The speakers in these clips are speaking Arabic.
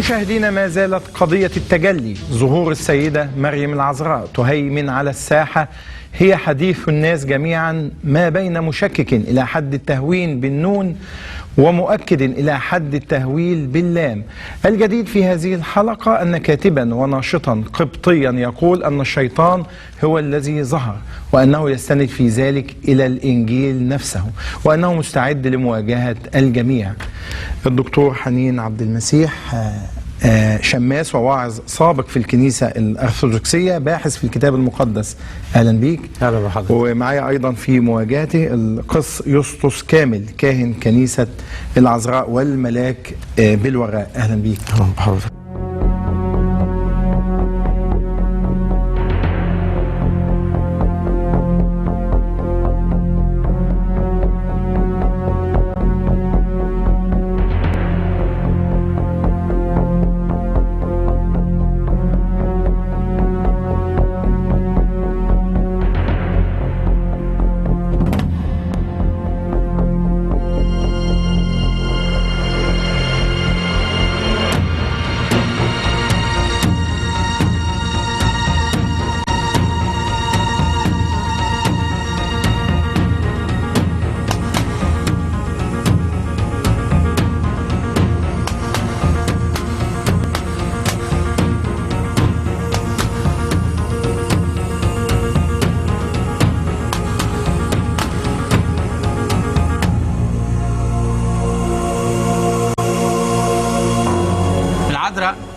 مشاهدينا، ما زالت قضية التجلي، ظهور السيدة مريم العذراء تهيمن على الساحة، هي حديث الناس جميعا، ما بين مشكك إلى حد التهوين بالنون ومؤكد إلى حد التهويل باللام. الجديد في هذه الحلقة أن كاتبا وناشطا قبطيا يقول أن الشيطان هو الذي ظهر، وأنه يستند في ذلك إلى الإنجيل نفسه، وأنه مستعد لمواجهة الجميع. الدكتور حنين عبد المسيح، شماس وواعظ سابق في الكنيسة الأرثوذكسية، باحث في الكتاب المقدس. أهلا بيك. أهلا بحضرتك. ومعايا أيضا في مواجهته القس يسطس كامل، كاهن كنيسة العذراء والملاك بالوراء. أهلا بيك. أهلا بحضرتك.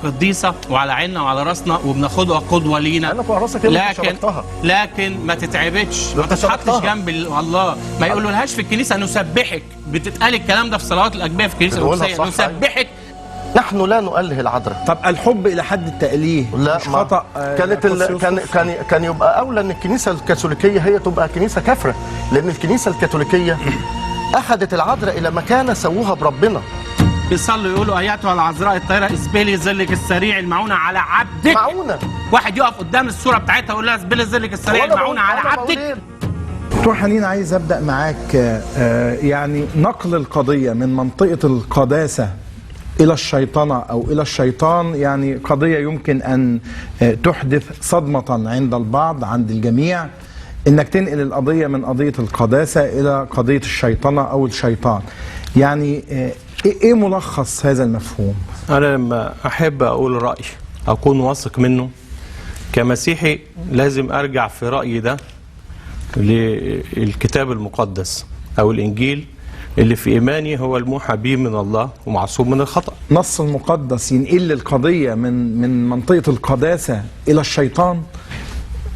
قديسة وعلى عيننا وعلى راسنا وبناخدها قدوة لينا، لكن ما تتعبتش، ما تتحطش جنب الله. ما يقولولهاش في الكنيسة نسبحك، بتتقال الكلام ده في صلوات الأجبية في الكنيسة الأرثوذكسية، نسبحك. نحن لا نؤله العذراء. طب الحب إلى حد التأليه لا مش خطأ؟ كان يبقى أولى أن الكنيسة الكاثوليكية هي تبقى كنيسة كافرة، لأن الكنيسة الكاثوليكية أخذت العذراء إلى مكانة سووها بربنا. بيصلوا يقولوا اياتها العذراء الطاهره اسبلي ظلك السريع المعونه على عبدك. معونه. واحد يقف قدام الصوره بتاعتها يقول لها اسبلي ظلك السريع المعونه على عبدك. دكتور حنين، عايز ابدا معاك يعني نقل القضيه من منطقه القداسه الى الشيطنه او الى الشيطان، يعني قضيه يمكن ان تحدث صدمه عند البعض، عند الجميع، انك تنقل القضيه من قضيه القداسه الى قضيه الشيطنه او الشيطان. يعني ايه ملخص هذا المفهوم؟ انا لما احب اقول راي اكون واثق منه كمسيحي، لازم ارجع في رايي ده للكتاب المقدس او الانجيل اللي في ايماني هو الموحى به من الله ومعصوم من الخطا. نص المقدس ينقل القضيه من منطقه القداسه الى الشيطان،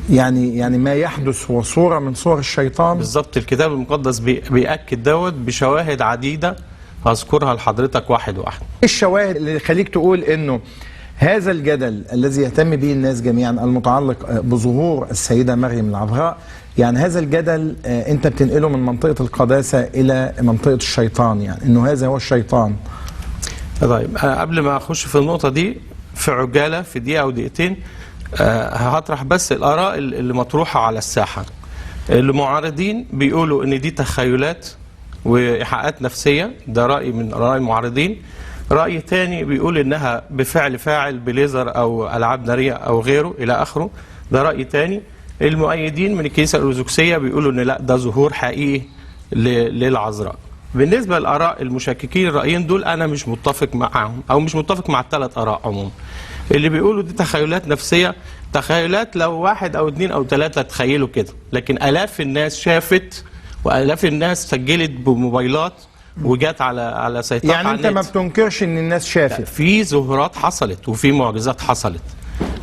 يعني ما يحدث هو صوره من صور الشيطان بالظبط. الكتاب المقدس بيأكد دوت بشواهد عديده هذكرها لحضرتك واحد واحد. الشواهد اللي يخليك تقول انه هذا الجدل الذي يهتم به الناس جميعا المتعلق بظهور السيدة مريم العذراء، يعني هذا الجدل انت بتنقله من منطقة القداسة الى منطقة الشيطان، يعني انه هذا هو الشيطان. طيب قبل ما اخش في النقطة دي في عجالة في دقيقة او دقيقتين، هطرح بس الآراء اللي مطروحة على الساحة. المعارضين بيقولوا ان دي تخيلات وإيحاءات نفسية، ده رأي من رأي المعارضين. رأي تاني بيقول إنها بفعل فاعل بليزر أو ألعاب نارية أو غيره إلى آخره، ده رأي تاني. المؤيدين من الكنيسة الأرثوذكسية بيقولوا إن لا، ده ظهور حقيقي للعذراء. بالنسبة للآراء المشككين الرأيين دول أنا مش متفق معهم، أو مش متفق مع الثلاث آراء عموما. اللي بيقولوا دي تخيلات نفسية، تخيلات لو واحد أو اثنين أو ثلاثة تخيلوا كده، لكن آلاف الناس شافت وآلاف الناس سجلت بموبايلات وجات على سيطرة يعني انت ما بتنكرش ان الناس شافت؟ في ظهورات حصلت وفي معجزات حصلت،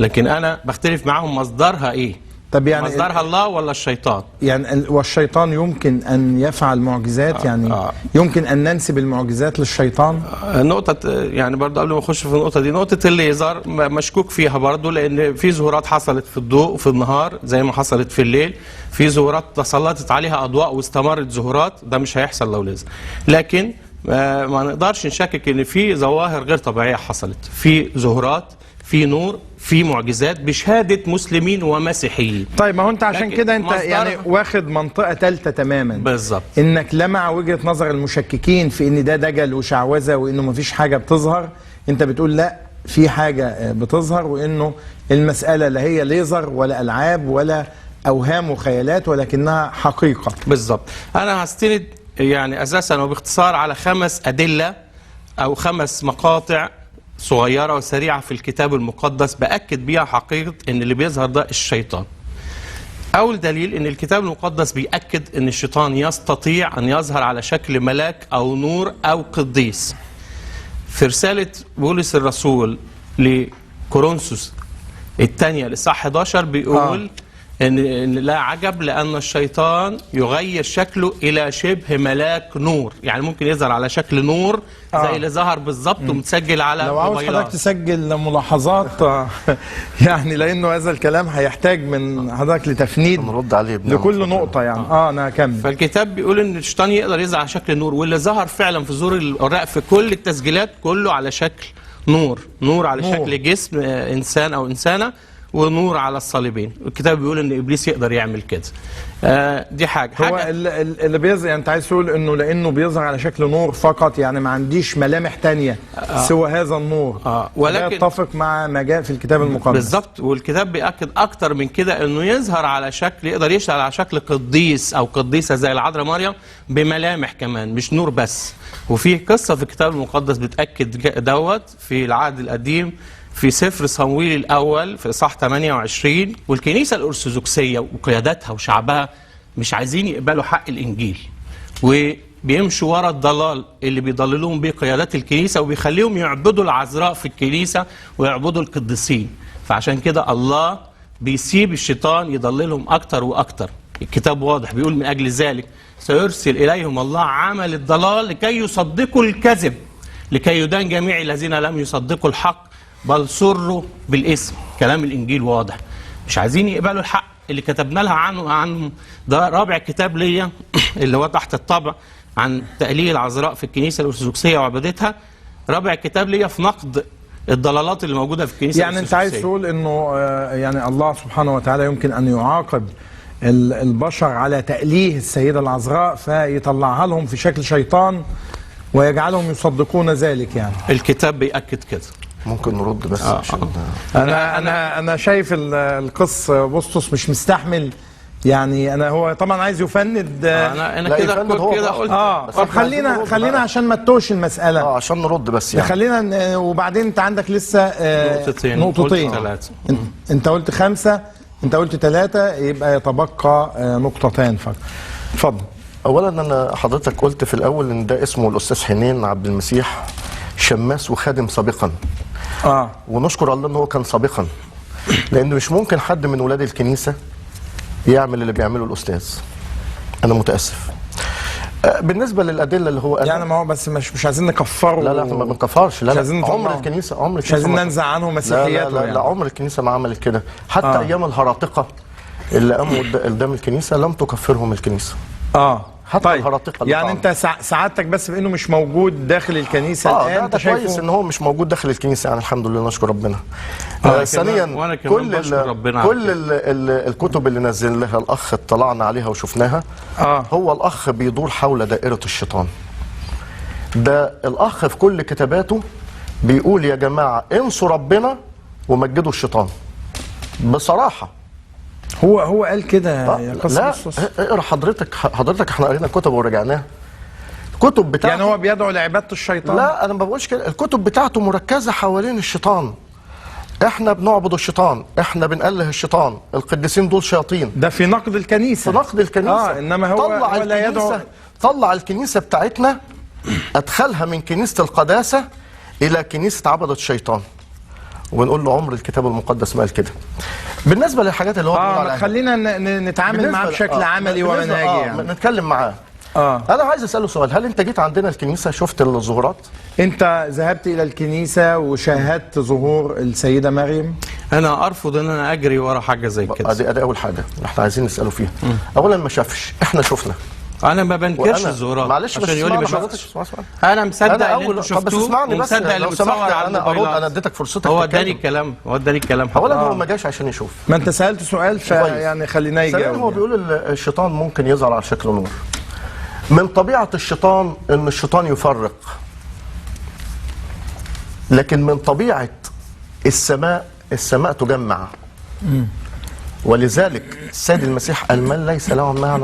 لكن انا بختلف معاهم مصدرها ايه. طب يعني مصدرها الله ولا الشيطان؟ يعني والشيطان يمكن ان يفعل معجزات، يعني يمكن ان ننسب المعجزات للشيطان؟ نقطة يعني برضه قبل ما اخش في النقطة دي، نقطة الليزر مشكوك فيها برضه، لان في ظهورات حصلت في الضوء وفي النهار زي ما حصلت في الليل، في ظهورات تسلطت عليها اضواء واستمرت ظهورات، ده مش هيحصل لو ليزر. لكن ما نقدرش نشكك ان في ظواهر غير طبيعية حصلت، في ظهورات، في نور، في معجزات بشهادة مسلمين ومسيحيين. طيب ما هو انت عشان كده انت يعني واخد منطقة ثالثة تماما بالظبط، انك لا مع وجهة نظر المشككين في ان ده دجل وشعوذة وانه مفيش حاجة بتظهر، انت بتقول لا، في حاجة بتظهر، وانه المسألة لا هي ليزر ولا ألعاب ولا أوهام وخيالات، ولكنها حقيقة. بالظبط. انا هستند يعني اساسا وباختصار على 5 أدلة او 5 مقاطع صغيرة وسريعة في الكتاب المقدس بأكد بيها حقيقة ان اللي بيظهر ده الشيطان. اول دليل ان الكتاب المقدس بيأكد ان الشيطان يستطيع ان يظهر على شكل ملاك او نور او قديس. في رسالة بولس الرسول لكورنثوس الثانية الإصحاح 11 بيقول إن لا عجب لأن الشيطان يغير شكله إلى شبه ملاك نور، يعني ممكن يظهر على شكل نور زي اللي ظهر بالظبط ومتسجل على لو عاوز حضرتك تسجل ملاحظات يعني لأنه هذا الكلام هيحتاج من حضرتك لتفنيد نرد عليه لكل نقطة يعني. أنا هكمل. فالكتاب بيقول إن الشيطان يقدر يظهر على شكل نور، واللي ظهر فعلا في ظهور الأوراق في كل التسجيلات كله على شكل نور على شكل جسم إنسان أو إنسانة، ونور على الصليبين. الكتاب بيقول ان ابليس يقدر يعمل كده. دي حاجه هو اللي بيظهر، يعني انت عايز تقول انه لانه بيظهر على شكل نور فقط، يعني ما عنديش ملامح تانية سوى هذا النور. ولكن يتفق مع ما جاء في الكتاب المقدس. بالظبط. والكتاب بيأكد اكتر من كده انه يظهر على شكل، يقدر يشتغل على شكل قديس او قديسه زي العذراء مريم بملامح كمان، مش نور بس. وفي قصه في الكتاب المقدس بتأكد دوت في العهد القديم في سفر صمويل الأول في إصحاح 28. والكنيسة الأرثوذكسية وقيادتها وشعبها مش عايزين يقبلوا حق الإنجيل، وبيمشوا ورا الضلال اللي بيضللوهم بيه قيادات الكنيسة، وبيخليهم يعبدوا العذراء في الكنيسة ويعبدوا القديسين. فعشان كده الله بيسيب الشيطان يضللهم أكتر وأكتر. الكتاب واضح بيقول من أجل ذلك سيرسل إليهم الله عمل الضلال لكي يصدقوا الكذب، لكي يدان جميع الذين لم يصدقوا الحق بل سروا بالاسم. كلام الانجيل واضح، مش عايزين يقبلوا الحق اللي كتبنا لها عنه. ده رابع كتاب ليا اللي هو تحت الطبع عن تأليه العذراء في الكنيسه الارثوذكسيه وعبادتها. رابع كتاب ليا في نقد الضلالات اللي موجوده في الكنيسه يعني انت عايز تقول انه يعني الله سبحانه وتعالى يمكن ان يعاقب البشر على تأليه السيده العذراء فيطلعها لهم في شكل شيطان ويجعلهم يصدقون ذلك. يعني الكتاب بيأكد كده. ممكن نرد بس عشان انا شايف القس بسطس مش مستحمل. يعني هو طبعا عايز يفند. انا كده قلت طب خلينا عشان ما تتوهش المساله. عشان نرد بس يعني. خلينا وبعدين انت عندك لسه نقطتين. انت قلت 5، انت قلت 3، يبقى يتبقى نقطتين فقط. اتفضل. اولا انا حضرتك قلت في الاول ان ده اسمه الاستاذ حنين عبد المسيح، شماس وخادم سابقا. ونشكر الله ان هو كان سابقا، لان مش ممكن حد من ولاد الكنيسه يعمل اللي بيعمله الاستاذ. انا متاسف. بالنسبه للادله اللي هو يعني ما هو بس مش عايزين نكفره. لا ما بنكفرش. لا عمر الكنيسه مش عايزين ننزع عنه مسيحياته. لا عمر الكنيسه ما عملت كده. حتى ايام الهراطقه اللي قاموا قدام الكنيسه لم تكفرهم الكنيسه. حتى الهراطقه. يعني انت سعادتك بس بانه مش موجود داخل الكنيسه الان. انت شايف كويس ان هو مش موجود داخل الكنيسه، يعني الحمد لله نشكر ربنا. ثانيا كل الكتب اللي نزل لها الاخ اطلعنا عليها وشفناها. هو الاخ بيدور حول دائره الشيطان. ده الاخ في كل كتاباته بيقول يا جماعه انسوا ربنا ومجدوا الشيطان بصراحه. هو قال كده يا قاسم. لا اقرا حضرتك احنا قرينا الكتب ورجعناها. الكتب بتاعته يعني هو بيدعو لعباده الشيطان. لا انا ما بقولش كده. الكتب بتاعته مركزه حوالين الشيطان. احنا بنعبد الشيطان، احنا بنأله الشيطان، القديسين دول شياطين. ده في نقد الكنيسه. في نقد الكنيسه. انما هو لا يدعو. طلع الكنيسه بتاعتنا، ادخلها من كنيسه القداسه الى كنيسه عبده الشيطان. ونقول له عمر الكتاب المقدس ما قال كده. بالنسبه للحاجات اللي هو بيقول عليها، خلينا نتعامل معاه بشكل عملي ومنهجي. يعني نتكلم معاه. انا عايز اساله سؤال، هل انت جيت عندنا الكنيسه شفت الظهورات؟ انت ذهبت الى الكنيسه وشاهدت ظهور السيده مريم؟ انا ارفض ان انا اجري ورا حاجه زي كده. ادي اول حاجه احنا عايزين نساله فيها. اولا ما شافش، احنا شفنا. انا ما بنكرش الظهورات. معلش عشان يقول لي ما شفتش. انا مصدق ان انتوا شفتوه ومصدق اللي متصور على الموبايلات. انا اديتك فرصتك. هو اداني الكلام. اولا هو ما جاش عشان يشوف. ما انت سالت سؤال يعني خلينا يجاوب. هو بيقول الشيطان ممكن يظهر على شكل نور. من طبيعه الشيطان ان الشيطان يفرق، لكن من طبيعه السماء تجمع. ولذلك السيد المسيح قال من ليس له معنى